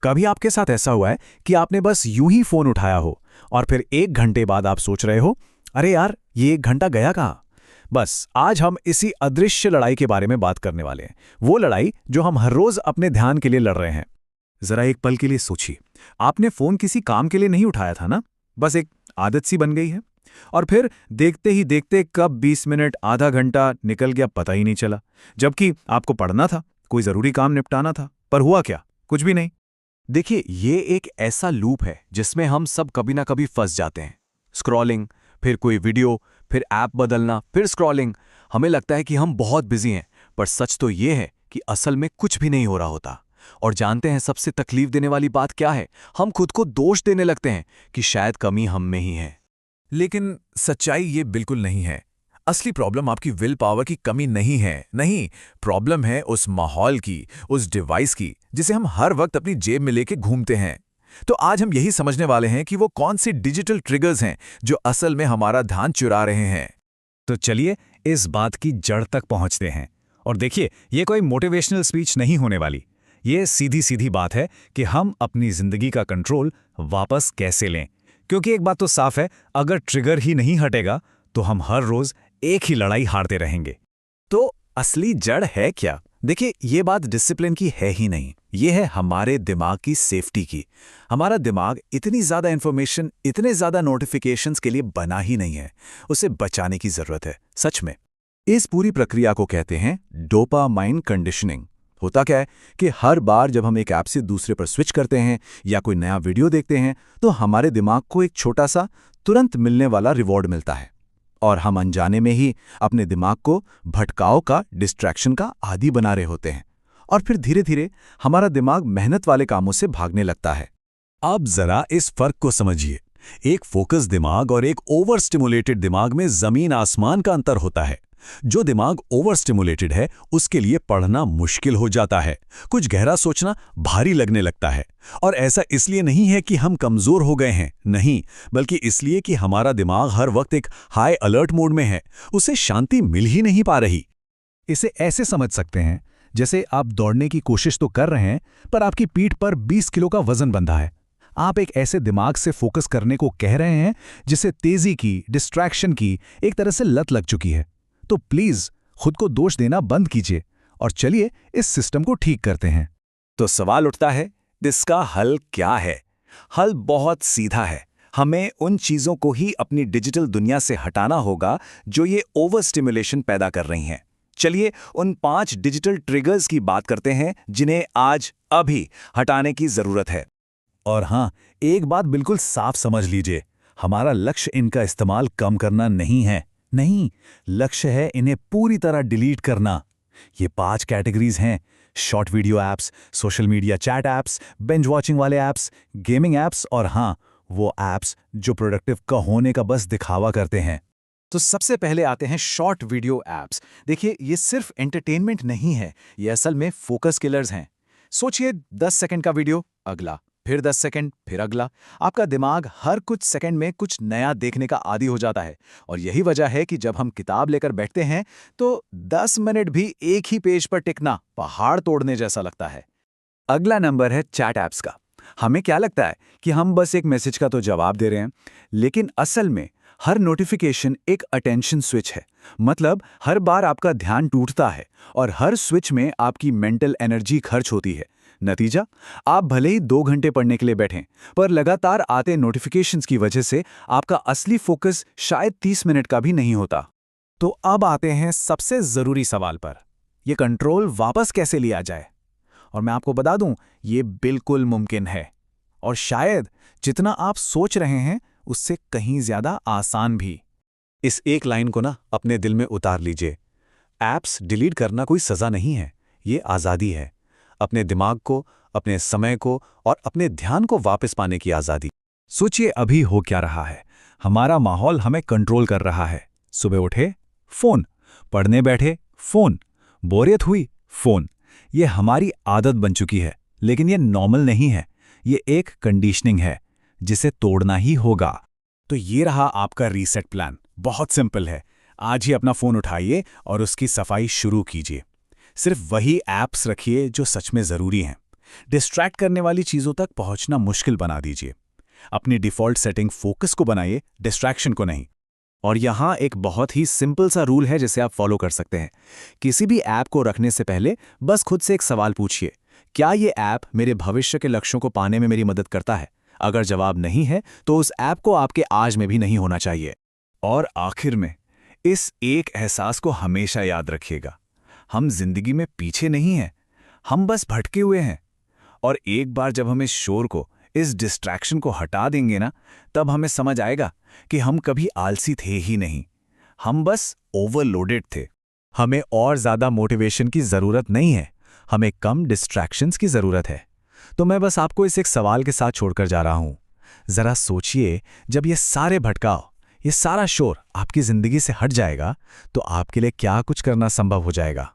कभी आपके साथ ऐसा हुआ है कि आपने बस यूं ही फोन उठाया हो और फिर 1 घंटे बाद आप सोच रहे हो, अरे यार ये 1 घंटा गया कहाँ? बस आज हम इसी अदृश्य लड़ाई के बारे में बात करने वाले हैं। वो लड़ाई जो हम हर रोज अपने ध्यान के लिए लड़ रहे हैं। जरा एक पल के लिए सोचिए, आपने फोन किसी काम के लिए नहीं उठाया था ना, बस एक आदत सी बन गई है। और फिर देखते ही देखते कब 20 मिनट आधा घंटा निकल गया पता ही नहीं चला। जबकि आपको पढ़ना था, कोई जरूरी काम निपटाना था, पर हुआ क्या? कुछ भी नहीं। देखिए, ये एक ऐसा लूप है जिसमें हम सब कभी ना कभी फंस जाते हैं। स्क्रॉलिंग, फिर कोई वीडियो, फिर ऐप बदलना, फिर स्क्रॉलिंग। हमें लगता है कि हम बहुत बिजी हैं, पर सच तो ये है कि असल में कुछ भी नहीं हो रहा होता। और जानते हैं सबसे तकलीफ देने वाली बात क्या है? हम खुद को दोष देने लगते हैं कि शायद कमी हम में ही है। लेकिन सच्चाई ये बिल्कुल नहीं है। असली प्रॉब्लम आपकी विल पावर की कमी नहीं है, नहीं, प्रॉब्लम है उस माहौल की, उस डिवाइस की जिसे हम हर वक्त अपनी जेब में लेके घूमते हैं। तो आज हम यही समझने वाले हैं कि वो कौन सी डिजिटल ट्रिगर्स हैं जो असल में हमारा ध्यान चुरा रहे हैं। तो चलिए इस बात की जड़ तक पहुंचते हैं। और देखिए, ये कोई मोटिवेशनल स्पीच नहीं होने वाली। ये सीधी सीधी बात है कि हम अपनी जिंदगी का कंट्रोल वापस कैसे लें। क्योंकि एक बात तो साफ है, अगर ट्रिगर ही नहीं हटेगा तो हम हर रोज एक ही लड़ाई हारते रहेंगे। तो असली जड़ है क्या? देखिए, ये बात डिसिप्लिन की है ही नहीं, ये है हमारे दिमाग की सेफ्टी की। हमारा दिमाग इतनी ज्यादा इंफॉर्मेशन, इतने ज्यादा नोटिफिकेशंस के लिए बना ही नहीं है। उसे बचाने की जरूरत है, सच में। इस पूरी प्रक्रिया को कहते हैं डोपामाइन कंडीशनिंग। होता क्या है कि हर बार जब हम एक ऐप से दूसरे पर स्विच करते हैं या कोई नया वीडियो देखते हैं, तो हमारे दिमाग को एक छोटा सा तुरंत मिलने वाला रिवॉर्ड मिलता है। और हम अनजाने में ही अपने दिमाग को भटकाव का, डिस्ट्रैक्शन का आदी बना रहे होते हैं। और फिर धीरे धीरे हमारा दिमाग मेहनत वाले कामों से भागने लगता है। अब जरा इस फर्क को समझिए। एक फोकस दिमाग और एक ओवर स्टिमुलेटेड दिमाग में जमीन आसमान का अंतर होता है। जो दिमाग ओवर स्टिमुलेटेड है उसके लिए पढ़ना मुश्किल हो जाता है, कुछ गहरा सोचना भारी लगने लगता है। और ऐसा इसलिए नहीं है कि हम कमजोर हो गए हैं, नहीं, बल्कि इसलिए कि हमारा दिमाग हर वक्त एक हाई अलर्ट मोड में है, उसे शांति मिल ही नहीं पा रही। इसे ऐसे समझ सकते हैं जैसे आप दौड़ने की कोशिश तो कर रहे हैं, पर आपकी पीठ पर 20 किलो का वजन बंधा है। आप एक ऐसे दिमाग से फोकस करने को कह रहे हैं जिसे तेजी की, डिस्ट्रैक्शन की एक तरह से लत लग चुकी है। तो प्लीज खुद को दोष देना बंद कीजिए और चलिए इस सिस्टम को ठीक करते हैं। तो सवाल उठता है, इसका हल क्या है? हल बहुत सीधा है। हमें उन चीजों को ही अपनी डिजिटल दुनिया से हटाना होगा जो ये ओवर स्टिमुलेशन पैदा कर रही हैं। चलिए उन 5 डिजिटल ट्रिगर्स की बात करते हैं जिन्हें आज अभी हटाने की जरूरत है। और हां, एक बात बिल्कुल साफ समझ लीजिए, हमारा लक्ष्य इनका इस्तेमाल कम करना नहीं है, नहीं, लक्ष्य है इन्हें पूरी तरह डिलीट करना। ये 5 कैटेगरीज हैं: short video apps, social media chat apps, Benz watching वाले ऐप्स, गेमिंग ऐप्स और हाँ, वो ऐप्स जो प्रोडक्टिव का होने का बस दिखावा करते हैं। तो सबसे पहले आते हैं शॉर्ट वीडियो ऐप्स। देखिए, ये सिर्फ एंटरटेनमेंट नहीं है, ये असल में फोकस किलर्स हैं। सोचिए, 10 सेकंड का वीडियो, अगला, फिर 10 सेकंड, फिर अगला। आपका दिमाग हर कुछ सेकंड में कुछ नया देखने का आदी हो जाता है। और यही वजह है कि जब हम किताब लेकर बैठते हैं तो 10 मिनट भी एक ही पेज पर टिकना पहाड़ तोड़ने जैसा लगता है। अगला नंबर है चैट ऐप्स का। हमें क्या लगता है कि हम बस एक मैसेज का तो जवाब दे रहे हैं, लेकिन असल में हर नोटिफिकेशन एक अटेंशन स्विच है। मतलब हर बार आपका ध्यान टूटता है और हर स्विच में आपकी मेंटल एनर्जी खर्च होती है। नतीजा, आप भले ही 2 घंटे पढ़ने के लिए बैठें, पर लगातार आते नोटिफिकेशंस की वजह से आपका असली फोकस शायद 30 मिनट का भी नहीं होता। तो अब आते हैं सबसे जरूरी सवाल पर, यह कंट्रोल वापस कैसे लिया जाए? और मैं आपको बता दूं, ये बिल्कुल मुमकिन है। और शायद जितना आप सोच रहे हैं उससे कहीं ज्यादा आसान भी। इस एक लाइन को ना अपने दिल में उतार लीजिए। ऐप्स डिलीट करना कोई सजा नहीं है, ये आज़ादी है। अपने दिमाग को, अपने समय को और अपने ध्यान को वापस पाने की आज़ादी। सोचिए अभी हो क्या रहा है। हमारा माहौल हमें कंट्रोल कर रहा है। सुबह उठे, फोन, पढ़ने बैठे, फोन, बोरियत हुई, फोन। ये हमारी आदत बन चुकी है, लेकिन ये नॉर्मल नहीं है, ये एक कंडीशनिंग है जिसे तोड़ना ही होगा। तो ये रहा आपका रीसेट प्लान। बहुत सिंपल है। आज ही अपना फोन उठाइए और उसकी सफाई शुरू कीजिए। सिर्फ वही ऐप्स रखिए जो सच में जरूरी हैं। डिस्ट्रैक्ट करने वाली चीज़ों तक पहुंचना मुश्किल बना दीजिए। अपनी डिफ़ॉल्ट सेटिंग फोकस को बनाइए, डिस्ट्रैक्शन को नहीं। और यहाँ एक बहुत ही सिंपल सा रूल है जिसे आप फॉलो कर सकते हैं। किसी भी ऐप को रखने से पहले बस खुद से एक सवाल पूछिए, क्या ये ऐप मेरे भविष्य के लक्ष्यों को पाने में मेरी मदद करता है? अगर जवाब नहीं है तो उस ऐप को आपके आज में भी नहीं होना चाहिए। और आखिर में इस एक एहसास को हमेशा याद रखिएगा, हम जिंदगी में पीछे नहीं हैं, हम बस भटके हुए हैं। और एक बार जब हम इस शोर को, इस डिस्ट्रैक्शन को हटा देंगे ना, तब हमें समझ आएगा कि हम कभी आलसी थे ही नहीं, हम बस ओवरलोडेड थे। हमें और ज़्यादा मोटिवेशन की ज़रूरत नहीं है, हमें कम डिस्ट्रैक्शंस की ज़रूरत है। तो मैं बस आपको इस एक सवाल के साथ छोड़कर जा रहा हूँ। ज़रा सोचिए, जब ये सारे भटकाव, ये सारा शोर आपकी ज़िंदगी से हट जाएगा तो आपके लिए क्या कुछ करना संभव हो जाएगा।